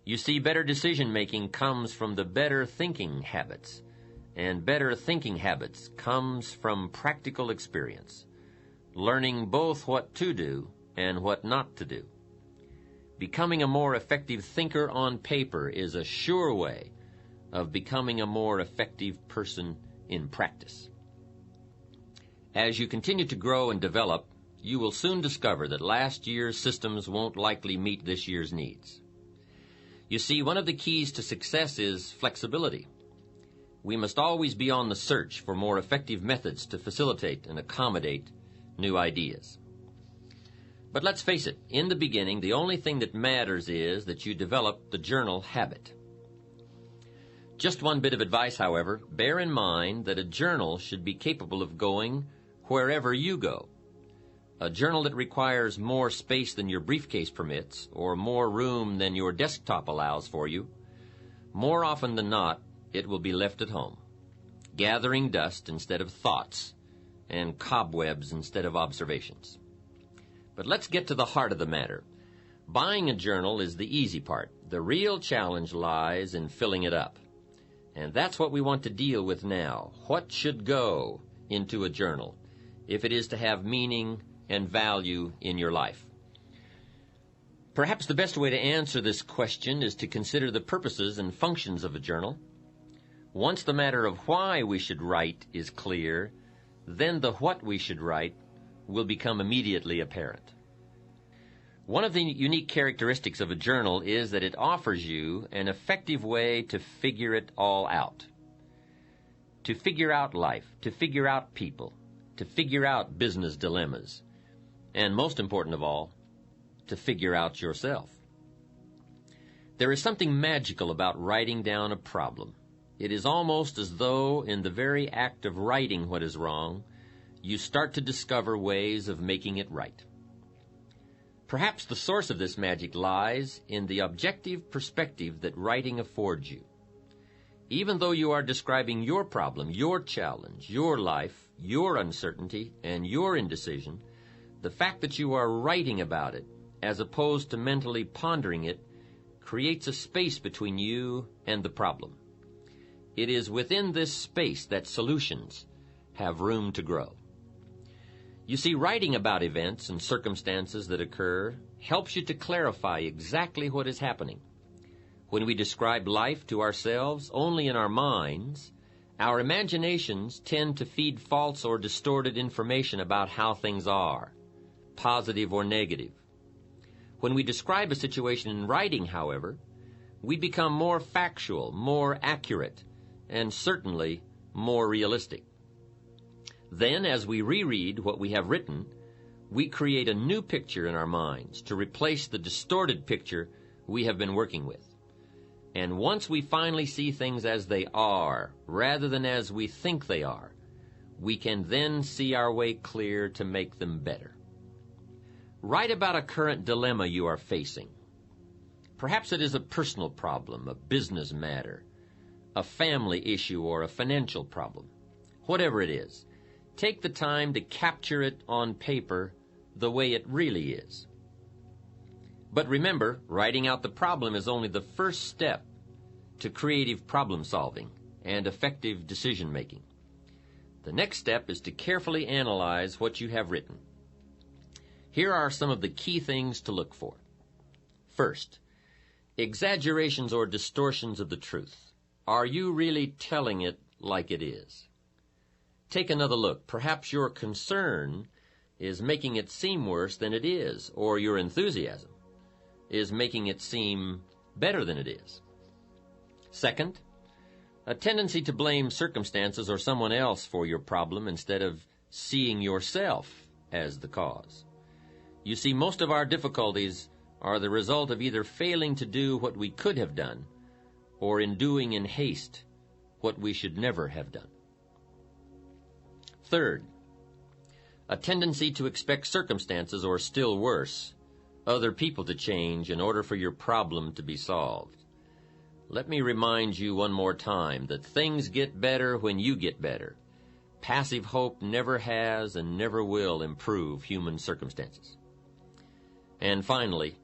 You see, better decision-making comes from the better thinking habits, and better thinking habits comes from practical experience, learning both what to do and what not to do. Becoming a more effective thinker on paper is a sure way of becoming a more effective person in practice. As you continue to grow and develop, you will soon discover that last year's systems won't likely meet this year's needs. You see, one of the keys to success is flexibility. We must always be on the search for more effective methods to facilitate and accommodate new ideas. But let's face it, in the beginning, the only thing that matters is that you develop the journal habit. Just one bit of advice, however, bear in mind that a journal should be capable of going wherever you go. A journal that requires more space than your briefcase permits, or more room than your desktop allows for you, more often than not, it will be left at home, gathering dust instead of thoughts, and cobwebs instead of observations. But let's get to the heart of the matter. Buying a journal is the easy part. The real challenge lies in filling it up. And that's what we want to deal with now. What should go into a journal if it is to have meaning and value in your life? Perhaps the best way to answer this question is to consider the purposes and functions of a journal. Once the matter of why we should write is clear, then the what we should write will become immediately apparent. One of the unique characteristics of a journal is that it offers you an effective way to figure it all out. To figure out life, to figure out people, to figure out business dilemmas, and most important of all, to figure out yourself. There is something magical about writing down a problem. It is almost as though in the very act of writing what is wrong, you start to discover ways of making it right. Perhaps the source of this magic lies in the objective perspective that writing affords you. Even though you are describing your problem, your challenge, your life, your uncertainty, and your indecision, the fact that you are writing about it, as opposed to mentally pondering it, creates a space between you and the problem. It is within this space that solutions have room to grow. You see, writing about events and circumstances that occur helps you to clarify exactly what is happening. When we describe life to ourselves only in our minds, our imaginations tend to feed false or distorted information about how things are, positive or negative. When we describe a situation in writing, however, we become more factual, more accurate, and certainly more realistic. Then, as we reread what we have written, we create a new picture in our minds to replace the distorted picture we have been working with. And once we finally see things as they are, rather than as we think they are, we can then see our way clear to make them better. Write about a current dilemma you are facing. Perhaps it is a personal problem, a business matter, a family issue, or a financial problem. Whatever it is, take the time to capture it on paper the way it really is. But remember, writing out the problem is only the first step to creative problem solving and effective decision making. The next step is to carefully analyze what you have written. Here are some of the key things to look for. First, exaggerations or distortions of the truth. Are you really telling it like it is? Take another look. Perhaps your concern is making it seem worse than it is, or your enthusiasm is making it seem better than it is. Second, a tendency to blame circumstances or someone else for your problem instead of seeing yourself as the cause. You see, most of our difficulties are the result of either failing to do what we could have done or in doing in haste what we should never have done. Third, a tendency to expect circumstances, or still worse, other people to change in order for your problem to be solved. Let me remind you one more time that things get better when you get better. Passive hope never has and never will improve human circumstances. And finally,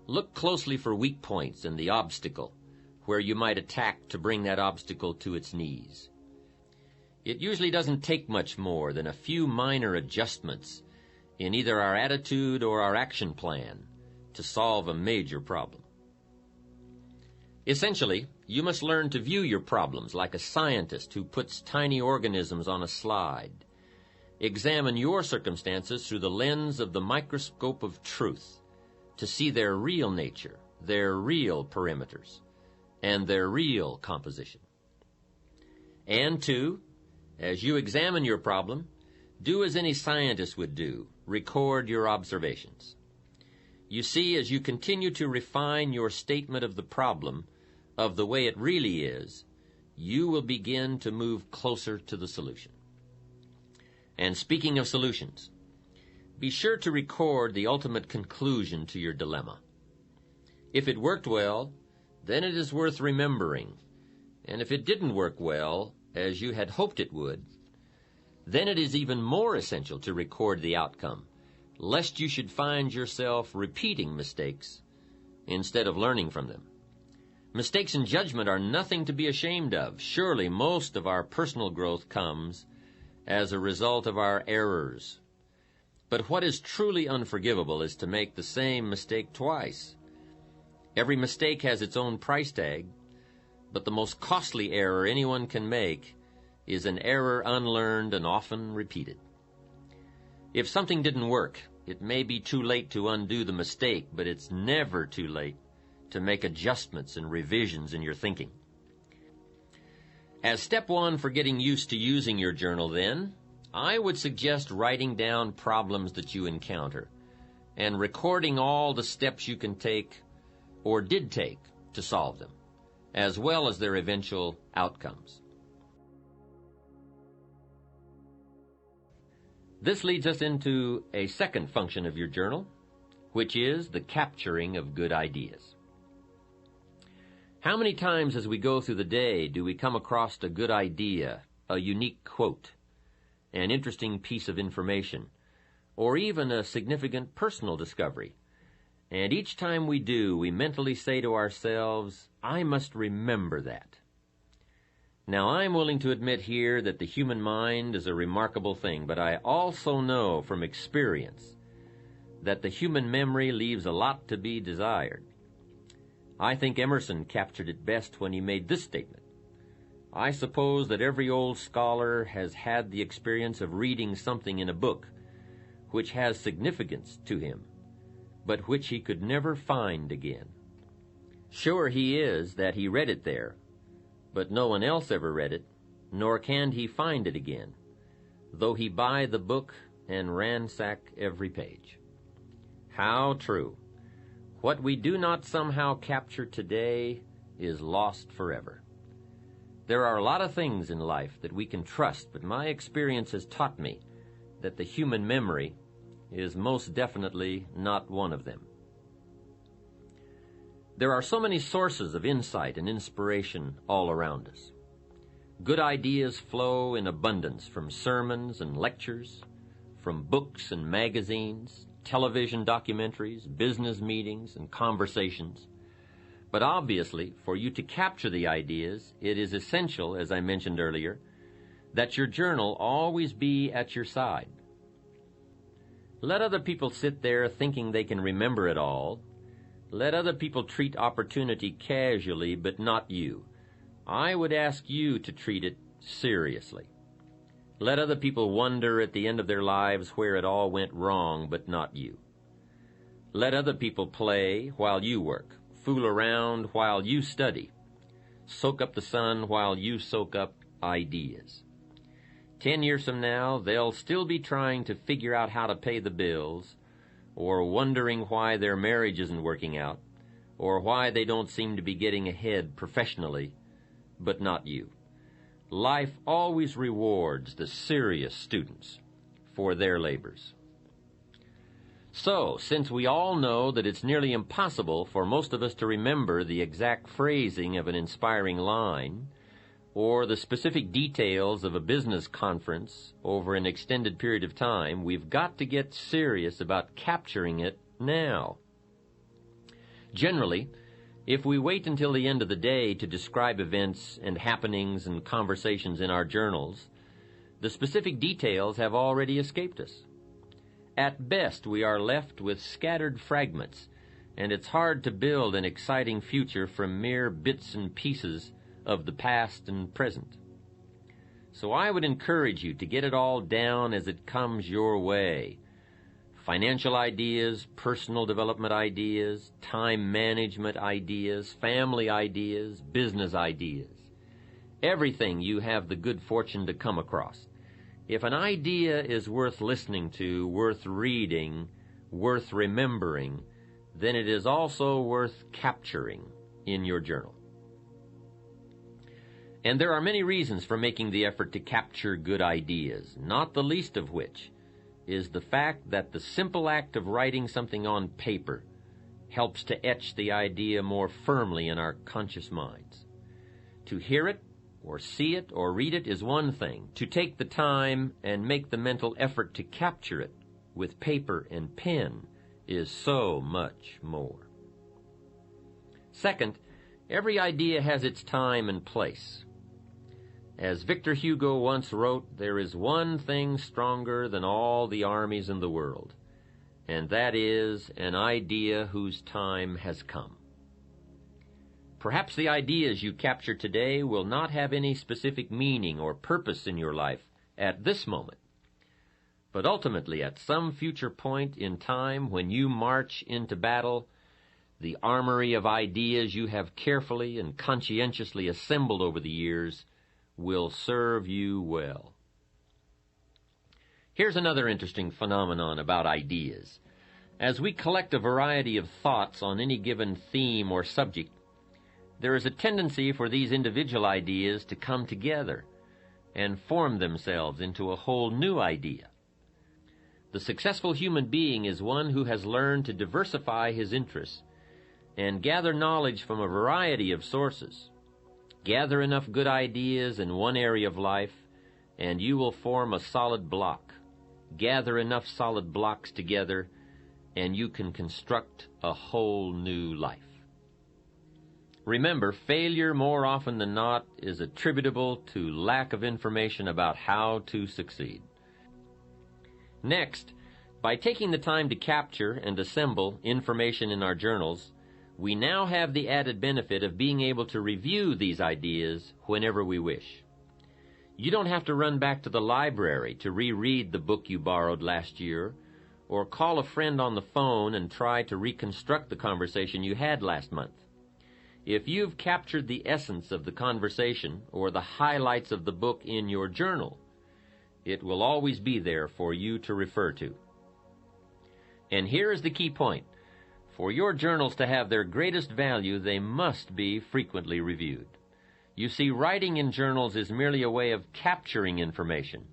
Look closely for weak points in the obstacle, where you might attack to bring that obstacle to its knees. It usually doesn't take much more than a few minor adjustments in either our attitude or our action plan to solve a major problem. Essentially, you must learn to view your problems like a scientist who puts tiny organisms on a slide. Examine your circumstances through the lens of the microscope of truth to see their real nature, their real perimeters, and their real composition. And two, as you examine your problem, do as any scientist would do, record your observations. You see, as you continue to refine your statement of the problem, of the way it really is, you will begin to move closer to the solution. And speaking of solutions, be sure to record the ultimate conclusion to your dilemma. If it worked well, then it is worth remembering. And if it didn't work well, as you had hoped it would, then it is even more essential to record the outcome, lest you should find yourself repeating mistakes instead of learning from them. Mistakes in judgment are nothing to be ashamed of. Surely most of our personal growth comes as a result of our errors. But what is truly unforgivable is to make the same mistake twice. Every mistake has its own price tag, but the most costly error anyone can make is an error unlearned and often repeated. If something didn't work, it may be too late to undo the mistake, but it's never too late to make adjustments and revisions in your thinking. As step one for getting used to using your journal, then, I would suggest writing down problems that you encounter and recording all the steps you can take or did take to solve them, as well as their eventual outcomes. This leads us into a second function of your journal, which is the capturing of good ideas. How many times as we go through the day do we come across a good idea, a unique quote, an interesting piece of information, or even a significant personal discovery? And each time we do, we mentally say to ourselves, I must remember that. Now, I'm willing to admit here that the human mind is a remarkable thing, but I also know from experience that the human memory leaves a lot to be desired. I think Emerson captured it best when he made this statement. I suppose that every old scholar has had the experience of reading something in a book which has significance to him, but which he could never find again. Sure he is that he read it there, but no one else ever read it, nor can he find it again, though he buy the book and ransack every page. How true! What we do not somehow capture today is lost forever. There are a lot of things in life that we can trust, but my experience has taught me that the human memory is most definitely not one of them. There are so many sources of insight and inspiration all around us. Good ideas flow in abundance from sermons and lectures, from books and magazines, television documentaries, business meetings, and conversations. But obviously, for you to capture the ideas, it is essential, as I mentioned earlier, that your journal always be at your side. Let other people sit there thinking they can remember it all. Let other people treat opportunity casually, but not you. I would ask you to treat it seriously. Let other people wonder at the end of their lives where it all went wrong, but not you. Let other people play while you work, fool around while you study, soak up the sun while you soak up ideas. 10 years from now, they'll still be trying to figure out how to pay the bills, or wondering why their marriage isn't working out, or why they don't seem to be getting ahead professionally, but not you. Life always rewards the serious students for their labors. So, since we all know that it's nearly impossible for most of us to remember the exact phrasing of an inspiring line, or the specific details of a business conference over an extended period of time, we've got to get serious about capturing it now. Generally, if we wait until the end of the day to describe events and happenings and conversations in our journals, the specific details have already escaped us. At best, we are left with scattered fragments, and it's hard to build an exciting future from mere bits and pieces of the past and present. So I would encourage you to get it all down as it comes your way. Financial ideas, personal development ideas, time management ideas, family ideas, business ideas. Everything you have the good fortune to come across. If an idea is worth listening to, worth reading, worth remembering, then it is also worth capturing in your journal. And there are many reasons for making the effort to capture good ideas, not the least of which is the fact that the simple act of writing something on paper helps to etch the idea more firmly in our conscious minds. To hear it, or see it, or read it is one thing. To take the time and make the mental effort to capture it with paper and pen is so much more. Second, every idea has its time and place. As Victor Hugo once wrote, there is one thing stronger than all the armies in the world, and that is an idea whose time has come. Perhaps the ideas you capture today will not have any specific meaning or purpose in your life at this moment, but ultimately at some future point in time when you march into battle, the armory of ideas you have carefully and conscientiously assembled over the years will serve you well. Here's another interesting phenomenon about ideas. As we collect a variety of thoughts on any given theme or subject, there is a tendency for these individual ideas to come together and form themselves into a whole new idea. The successful human being is one who has learned to diversify his interests and gather knowledge from a variety of sources. Gather enough good ideas in one area of life, and you will form a solid block. Gather enough solid blocks together, and you can construct a whole new life. Remember, failure more often than not is attributable to lack of information about how to succeed. Next, by taking the time to capture and assemble information in our journals, we now have the added benefit of being able to review these ideas whenever we wish. You don't have to run back to the library to reread the book you borrowed last year, or call a friend on the phone and try to reconstruct the conversation you had last month. If you've captured the essence of the conversation or the highlights of the book in your journal, it will always be there for you to refer to. And here is the key point. For your journals to have their greatest value, they must be frequently reviewed. You see, writing in journals is merely a way of capturing information,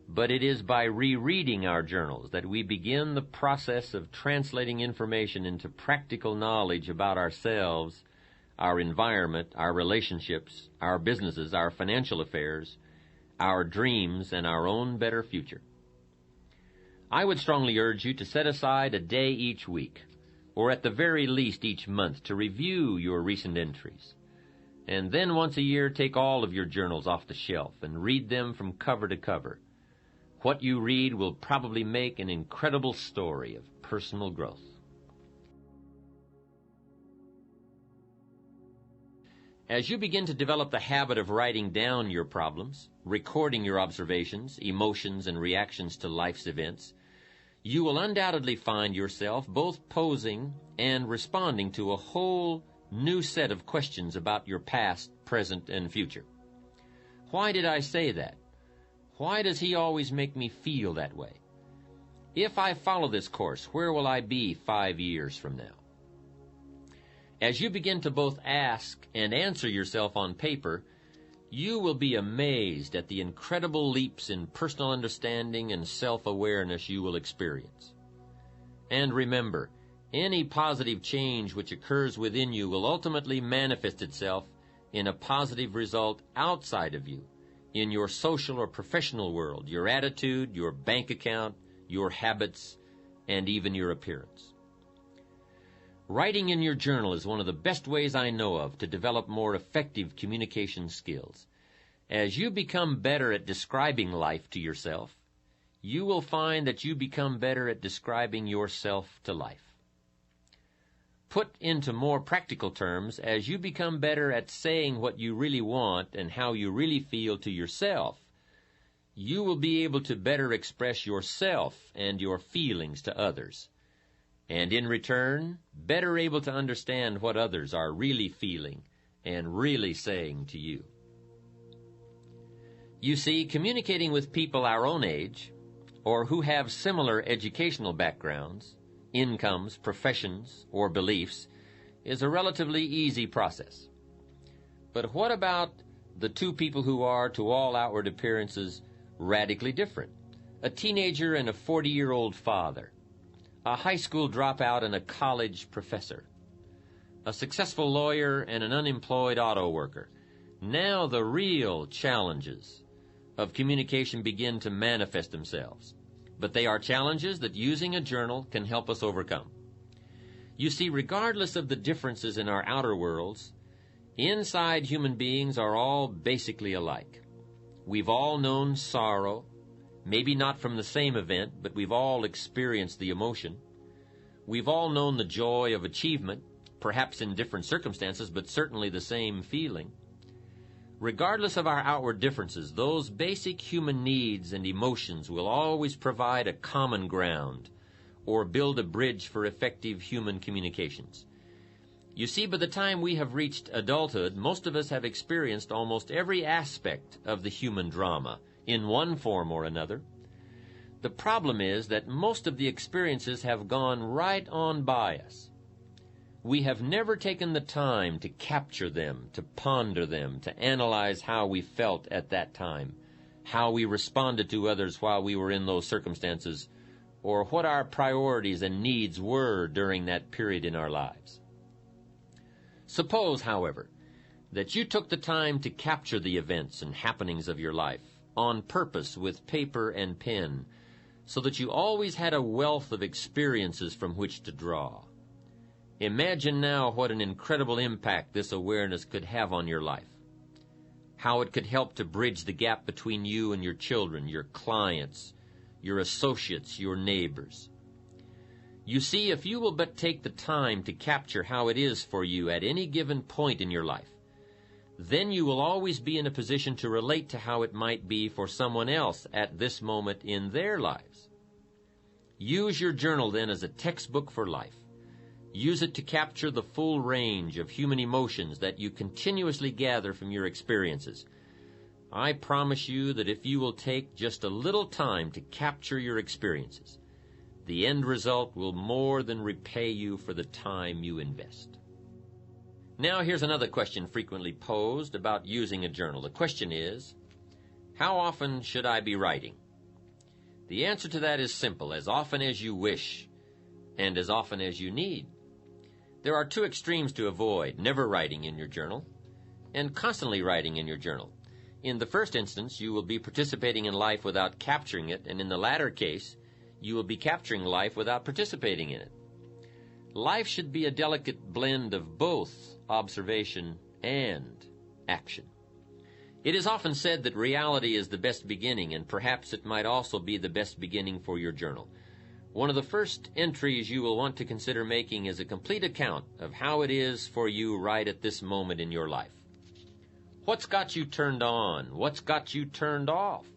but it is by rereading our journals that we begin the process of translating information into practical knowledge about ourselves, our environment, our relationships, our businesses, our financial affairs, our dreams, and our own better future. I would strongly urge you to set aside a day each week, or at the very least each month, to review your recent entries. And then once a year, take all of your journals off the shelf and read them from cover to cover. What you read will probably make an incredible story of personal growth. As you begin to develop the habit of writing down your problems, recording your observations, emotions, and reactions to life's events, you will undoubtedly find yourself both posing and responding to a whole new set of questions about your past, present, and future. Why did I say that? Why does he always make me feel that way? If I follow this course, where will I be 5 years from now? As you begin to both ask and answer yourself on paper, you will be amazed at the incredible leaps in personal understanding and self-awareness you will experience. And remember, any positive change which occurs within you will ultimately manifest itself in a positive result outside of you, in your social or professional world, your attitude, your bank account, your habits, and even your appearance. Writing in your journal is one of the best ways I know of to develop more effective communication skills. As you become better at describing life to yourself, you will find that you become better at describing yourself to life. Put into more practical terms, as you become better at saying what you really want and how you really feel to yourself, you will be able to better express yourself and your feelings to others, and in return, better able to understand what others are really feeling and really saying to you. You see, communicating with people our own age, or who have similar educational backgrounds, incomes, professions, or beliefs, is a relatively easy process. But what about the two people who are, to all outward appearances, radically different? A teenager and a 40-year-old father, a high school dropout and a college professor, a successful lawyer and an unemployed auto worker. Now the real challenges of communication begin to manifest themselves. But they are challenges that using a journal can help us overcome. You see, regardless of the differences in our outer worlds, inside human beings are all basically alike. We've all known sorrow, maybe not from the same event, but we've all experienced the emotion. We've all known the joy of achievement, perhaps in different circumstances, but certainly the same feeling. Regardless of our outward differences, those basic human needs and emotions will always provide a common ground or build a bridge for effective human communications. You see, by the time we have reached adulthood, most of us have experienced almost every aspect of the human drama in one form or another. The problem is that most of the experiences have gone right on by us. We have never taken the time to capture them, to ponder them, to analyze how we felt at that time, how we responded to others while we were in those circumstances, or what our priorities and needs were during that period in our lives. Suppose, however, that you took the time to capture the events and happenings of your life on purpose with paper and pen, so that you always had a wealth of experiences from which to draw. Imagine now what an incredible impact this awareness could have on your life. How it could help to bridge the gap between you and your children, your clients, your associates, your neighbors. You see, if you will but take the time to capture how it is for you at any given point in your life, then you will always be in a position to relate to how it might be for someone else at this moment in their lives. Use your journal then as a textbook for life. Use it to capture the full range of human emotions that you continuously gather from your experiences. I promise you that if you will take just a little time to capture your experiences, the end result will more than repay you for the time you invest. Now here's another question frequently posed about using a journal. The question is, how often should I be writing? The answer to that is simple: as often as you wish and as often as you need. There are two extremes to avoid: never writing in your journal and constantly writing in your journal. In the first instance, you will be participating in life without capturing it, and in the latter case, you will be capturing life without participating in it. Life should be a delicate blend of both observation and action. It is often said that reality is the best beginning, and perhaps it might also be the best beginning for your journal. One of the first entries you will want to consider making is a complete account of how it is for you right at this moment in your life. What's got you turned on? What's got you turned off?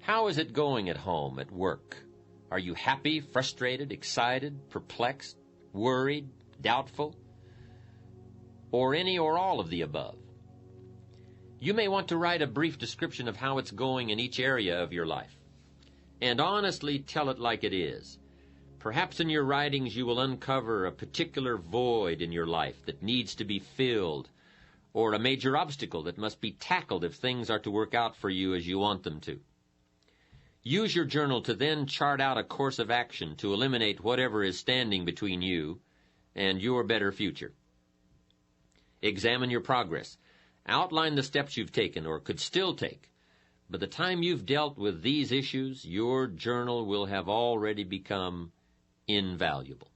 How is it going at home, at work? Are you happy, frustrated, excited, perplexed, worried, doubtful, or any or all of the above? You may want to write a brief description of how it's going in each area of your life, and honestly tell it like it is. Perhaps in your writings you will uncover a particular void in your life that needs to be filled, or a major obstacle that must be tackled if things are to work out for you as you want them to. Use your journal to then chart out a course of action to eliminate whatever is standing between you and your better future. Examine your progress. Outline the steps you've taken or could still take. By the time you've dealt with these issues, your journal will have already become invaluable.